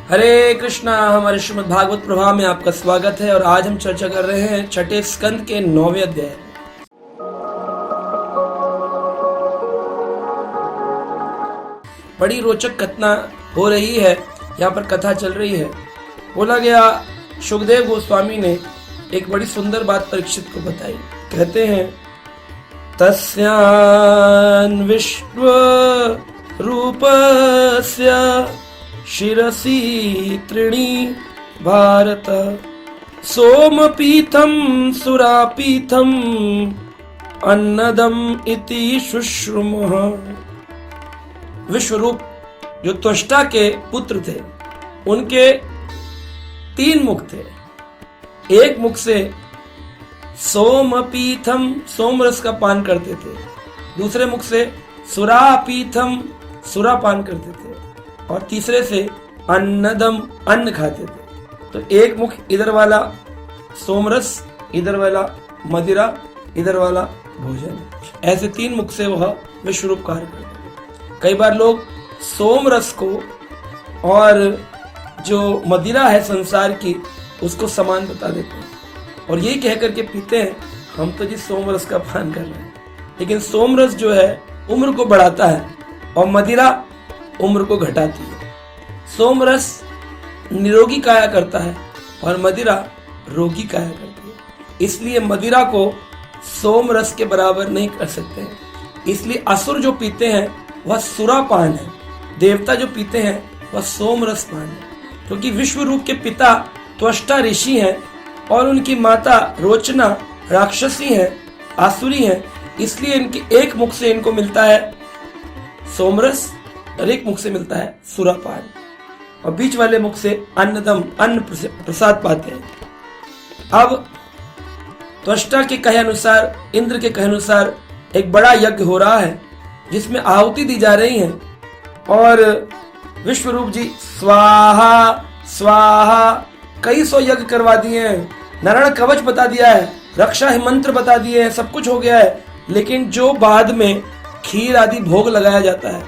हरे कृष्णा। हमारे श्रीमद् भागवत प्रभा में आपका स्वागत है और आज हम चर्चा कर रहे हैं छठे स्कंद के 9वें अध्याय। बड़ी रोचक कथा हो रही है, यहाँ पर कथा चल रही है। बोला गया, सुखदेव गोस्वामी ने एक बड़ी सुंदर बात परीक्षित को बताई। कहते हैं, तस्यान् विश्व रूपस्य शिरसि त्रीणि भारत सोमपीठम सुरापीठम अन्नदम इति शुश्रुमः। विश्वरूप जो त्वष्टा के पुत्र थे, उनके 3 मुख थे। एक मुख से सोमपीठम, सोमरस का पान करते थे। दूसरे मुख से सुरापीठम, सुरा पान करते थे। और तीसरे से अन्नदम, अन्न खाते थे। तो एक मुख इधर वाला सोमरस, इधर वाला मदिरा, इधर वाला भोजन, ऐसे 3 मुख से वह विश्वरूप कार्य करते थे। कई बार लोग सोमरस को और जो मदिरा है संसार की, उसको समान बता देते हैं और यही कह करके पीते हैं, हम तो जी सोमरस का पान कर रहे हैं। लेकिन सोमरस जो है उम्र को बढ़ाता है और मदिरा उम्र को घटाती है। सोमरस निरोगी काया करता है और मदिरा रोगी काया करती है। इसलिए मदिरा को सोमरस के बराबर नहीं कर सकते हैं। इसलिए असुर जो पीते हैं वह सुरापान है, देवता जो पीते हैं वह सोमरस पान है। क्योंकि विश्व रूप के पिता त्वष्टा ऋषि हैं और उनकी माता रोचना राक्षसी हैं, आसुरी हैं। इसलिए इनके एक मुख से इनको मिलता है सोमरस और एक मुख से मिलता है सुरापान, और बीच वाले मुख से अन्नदम, अन्न प्रसाद पाते हैं। अब त्वष्टा के कहे अनुसार, इंद्र के कहे अनुसार एक बड़ा यज्ञ हो रहा है जिसमें आहुति दी जा रही है और विश्वरूप जी स्वाहा स्वाहा कई 100 यज्ञ करवा दिए हैं, नारायण कवच बता दिया है, रक्षा मंत्र बता दिए हैं, सब कुछ हो गया है। लेकिन जो बाद में खीर आदि भोग लगाया जाता है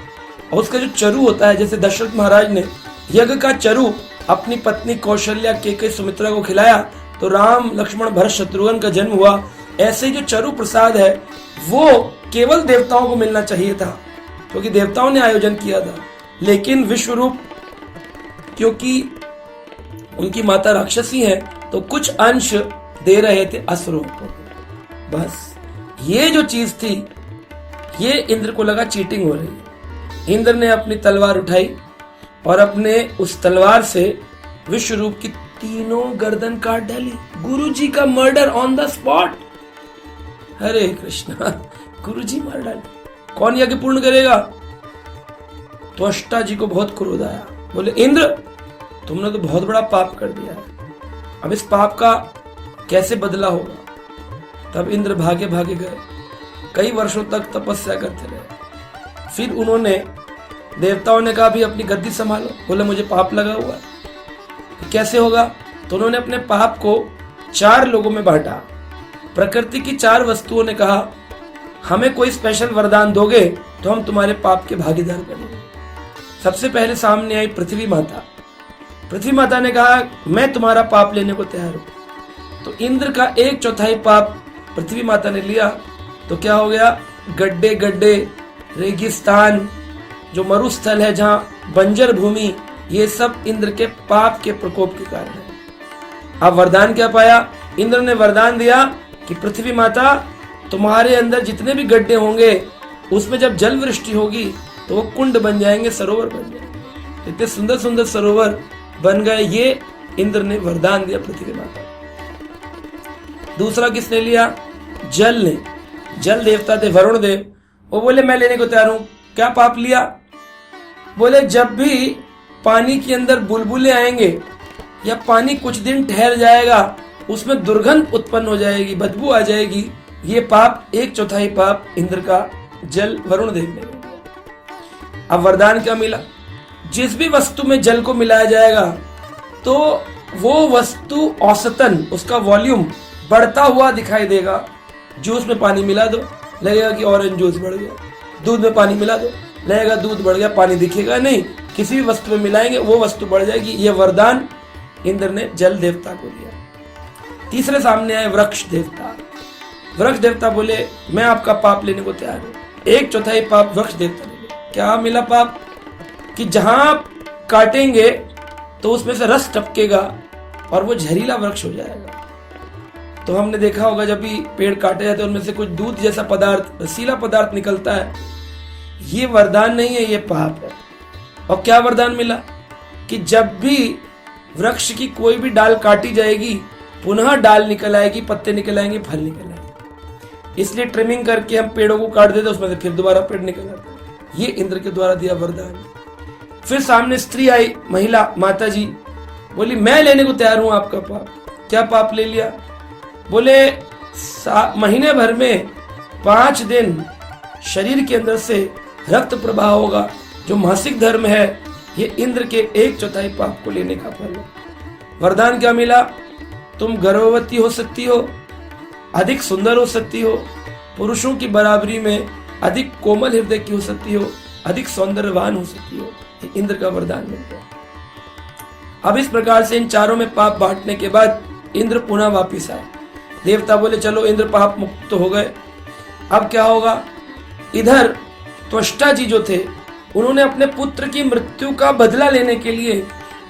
और उसका जो चरु होता है, जैसे दशरथ महाराज ने यज्ञ का चरु अपनी पत्नी कौशल्या के सुमित्रा को खिलाया तो राम लक्ष्मण भरत शत्रुघ्न का जन्म हुआ। ऐसे जो चरु प्रसाद है वो केवल देवताओं को मिलना चाहिए था, क्योंकि देवताओं ने आयोजन किया था। लेकिन विश्वरूप, क्योंकि उनकी माता राक्षसी है, तो कुछ अंश दे रहे थे असुरों को। बस ये जो चीज थी, ये इंद्र को लगा चीटिंग हो रही है। इंद्र ने अपनी तलवार उठाई और अपने उस तलवार से विश्वरूप की 3 गर्दन काट डाली। गुरु जी का मर्डर ऑन द स्पॉट। हरे कृष्णा, गुरु जी मार डाले। कौन यज्ञ पूर्ण करेगा? त्वष्टा जी को बहुत क्रोध आया। बोले, इंद्र तुमने तो बहुत बड़ा पाप कर दिया है, अब इस पाप का कैसे बदला होगा? तब इंद्र भागे भागे गए, कई वर्षों तक तपस्या करते रहे। फिर उन्होंने, देवताओं ने कहा भी अपनी गद्दी संभालो। बोले मुझे पाप लगा हुआ है, कैसे होगा? तो उन्होंने अपने पाप को 4 लोगों में बांटा। प्रकृति की 4 वस्तुओं ने कहा, हमें कोई स्पेशल वरदान दोगे तो हम तुम्हारे पाप के भागीदार बनेंगे। सबसे पहले सामने आई पृथ्वी माता। पृथ्वी माता ने कहा, मैं तुम्हारा पाप लेने को तैयार हूं। तो इंद्र का 1/4 पाप पृथ्वी माता ने लिया। तो क्या हो गया? गड्ढे गड्ढे, रेगिस्तान, जो मरुस्थल है जहां बंजर भूमि, ये सब इंद्र के पाप के प्रकोप के कारण है। अब वरदान क्या पाया? इंद्र ने वरदान दिया कि पृथ्वी माता, तुम्हारे अंदर जितने भी गड्ढे होंगे उसमें जब जल वृष्टि होगी तो वो कुंड बन जाएंगे, सरोवर बन जाएंगे। इतने सुंदर सुंदर सरोवर बन गए। ये इंद्र ने वरदान दिया पृथ्वी माता। दूसरा किसने लिया? जल ने। जल देवता थे वरुण देव, वो बोले मैं लेने को तैयार हूं। क्या पाप लिया? बोले जब भी पानी के अंदर बुलबुले आएंगे या पानी कुछ दिन ठहर जाएगा, उसमें दुर्गंध उत्पन्न हो जाएगी, बदबू आ जाएगी। ये पाप 1/4 पाप इंद्र का जल वरुण देव ने। अब वरदान क्या मिला? जिस भी वस्तु में जल को मिलाया जाएगा तो वो वस्तु औसतन, उसका वॉल्यूम बढ़ता हुआ दिखाई देगा। जूस में पानी मिला दो, लगेगा कि ऑरेंज जूस बढ़ गया। दूध में पानी मिला दो, लगेगा दूध बढ़ गया, पानी दिखेगा नहीं, किसी भी वस्तु में मिलाएंगे वो वस्तु बढ़ जाएगी। यह वरदान इंद्र ने जल देवता को दिया। तीसरे सामने आए वृक्ष देवता। वृक्ष देवता बोले मैं आपका पाप लेने को तैयार हूं। 1/4 पाप वृक्ष देवता ने लिया। क्या मिला पाप? कि जहां काटेंगे तो उसमें से रस टपकेगा और वो जहरीला वृक्ष हो जाएगा। तो हमने देखा होगा जब भी पेड़ काटे जाते हैं उनमें से कुछ दूध जैसा पदार्थ, रसीला पदार्थ निकलता है। ये वरदान नहीं है, ये पाप है। और क्या वरदान मिला? कि जब भी वृक्ष की कोई भी डाल काटी जाएगी पुनः डाल निकल आएगी, पत्ते निकल आएंगे, फल निकल आएंगे। इसलिए ट्रिमिंग करके हम पेड़ों को काट देते, उसमें से फिर दोबारा पेड़ निकल आता है। ये इंद्र के द्वारा दिया वरदान। फिर सामने स्त्री आई, महिला माता जी, बोली मैं लेने को तैयार हूं आपका पाप। क्या पाप ले लिया? बोले महीने भर में 5 दिन शरीर के अंदर से रक्त प्रवाह होगा, जो मासिक धर्म है। ये इंद्र के 1/4 पाप को लेने का फल है। वरदान क्या मिला? तुम गर्भवती हो सकती हो, अधिक सुंदर हो सकती हो, पुरुषों की बराबरी में अधिक कोमल हृदय की हो सकती हो, अधिक सौंदर्यवान हो सकती हो। ये इंद्र का वरदान मिल गया। अब इस प्रकार से इन चारों में पाप बांटने के बाद इंद्र पुनः वापिस आए। देवता बोले चलो इंद्र पाप मुक्त हो गए। अब क्या होगा? इधर त्वष्टा जी जो थे उन्होंने अपने पुत्र की मृत्यु का बदला लेने के लिए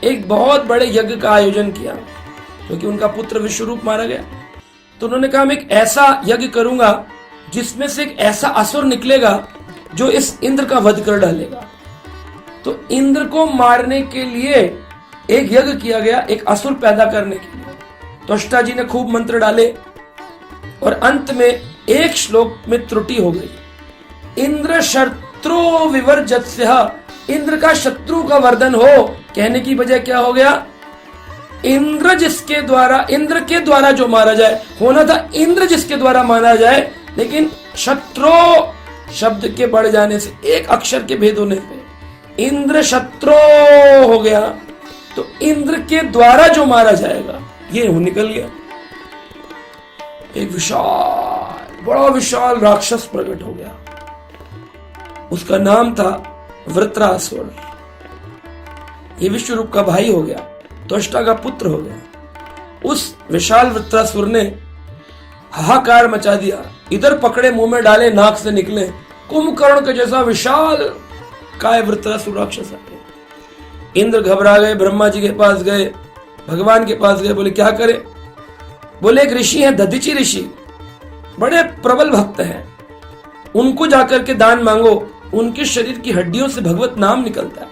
एक बहुत बड़े यज्ञ का आयोजन किया, क्योंकि उनका पुत्र विश्वरूप मारा गया। तो उन्होंने कहा मैं एक ऐसा यज्ञ करूंगा जिसमें से एक ऐसा असुर निकलेगा जो इस इंद्र का वध कर डालेगा। तो इंद्र को मारने के लिए एक यज्ञ किया गया, एक असुर पैदा करने के लिए। त्वष्टा जी ने खूब मंत्र डाले और अंत में एक श्लोक में त्रुटि हो गई। इंद्र शत्रु विवर्जत्स्यः, इंद्र का शत्रु का वर्धन हो। कहने की वजह क्या हो गया? इंद्र के द्वारा जो मारा जाए, होना था इंद्र जिसके द्वारा मारा जाए, लेकिन शत्रु शब्द के बढ़ जाने से, एक अक्षर के भेद होने से इंद्र शत्रु हो गया। तो इंद्र के द्वारा जो मारा जाएगा ये निकल गया। एक बड़ा विशाल राक्षस प्रकट हो गया। उसका नाम था वृत्रासुर। ये विश्वरूप का भाई हो गया, त्वष्टा का पुत्र हो गया। उस विशाल वृत्रासुर ने हाहाकार मचा दिया। इधर पकड़े, मुंह में डाले, नाक से निकले, कुंभकर्ण के जैसा विशाल काय वृत्रासुर राक्षस आ गए। इंद्र घबरा गए, ब्रह्मा जी के पास गए, भगवान के पास गए। बोले क्या करें? बोले एक ऋषि हैं, दधीचि ऋषि, बड़े प्रबल भक्त हैं, उनको जाकर के दान मांगो। उनके शरीर की हड्डियों से भगवत नाम निकलता है।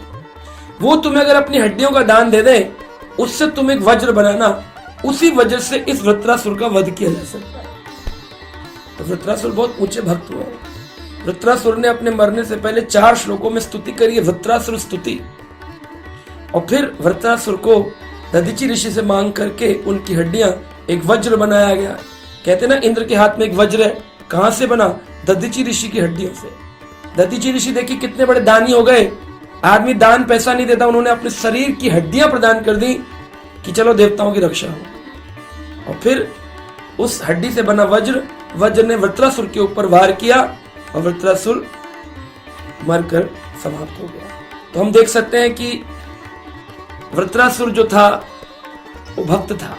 वो तुम्हें अगर अपनी हड्डियों का दान दे दे, उससे तुम एक वज्र बनाना, उसी वज्र से इस वृत्रासुर का वध किया जा सकता है। तो वृत्रासुर बहुत ऊंचे भक्त हुए। वृत्रासुर ने अपने मरने से पहले 4 श्लोकों में स्तुति करी है, वृत्रासुर स्तुति। और फिर वृत्रासुर को दधीचि ऋषि से मांग करके उनकी हड्डियां एक वज्र बनाया गया। कहते ना इंद्र के हाथ में एक वज्र है। कहां से बना? दधीचि ऋषि की हड्डियों से। दधीचि ऋषि देखिए कितने बड़े दानी हो गए। आदमी दान पैसा नहीं देता, उन्होंने अपने शरीर की हड्डियां प्रदान कर दी कि चलो देवताओं की रक्षा हो। और फिर उस हड्डी से बना वज्र ने वृत्रासुर के ऊपर वार किया और वृत्रासुर मरकर समाप्त हो गया। तो हम देख सकते हैं कि वृत्रासुर जो था वो भक्त था।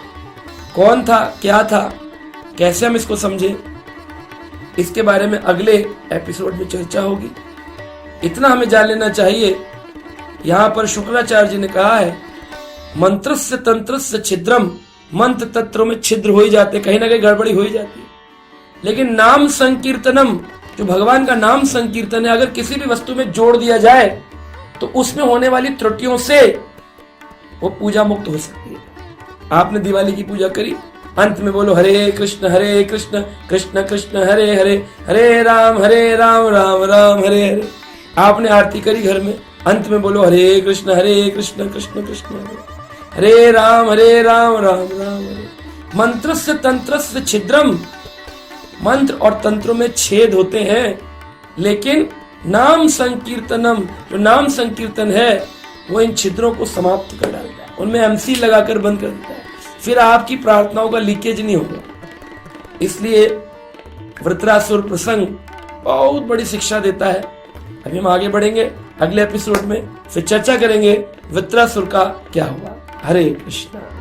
कौन था, क्या था, कैसे हम इसको समझें, इसके बारे में अगले एपिसोड में चर्चा होगी। इतना हमें जान लेना चाहिए, यहां पर शुक्राचार्य जी ने कहा है मंत्रस्य तंत्रस्य छिद्रम, मंत्र तंत्रों में छिद्र हो ही जाते, कहीं ना कहीं गड़बड़ी हो ही जाती है। लेकिन नाम संकीर्तनम, जो भगवान का नाम संकीर्तन है, अगर किसी भी वस्तु में जोड़ दिया जाए तो उसमें होने वाली त्रुटियों से वो पूजा मुक्त हो सकती है। आपने दिवाली की पूजा करी, अंत में बोलो हरे कृष्ण कृष्ण कृष्ण हरे हरे, हरे राम राम राम हरे हरे। आपने आरती करी घर में, अंत में बोलो हरे कृष्ण कृष्ण कृष्ण हरे राम राम राम हरे। मंत्र से तंत्र से छिद्रम, मंत्र और तंत्रों में छेद होते हैं, लेकिन नाम संकीर्तनम, जो नाम संकीर्तन है वो इन छिद्रों को समाप्त कर डालता है, उनमें एमसी लगाकर बंद कर देता है। फिर आपकी प्रार्थनाओं का लीकेज नहीं होगा। इसलिए वृत्रासुर प्रसंग बहुत बड़ी शिक्षा देता है। अभी हम आगे बढ़ेंगे, अगले एपिसोड में फिर चर्चा करेंगे वृत्रासुर का क्या हुआ। हरे कृष्णा।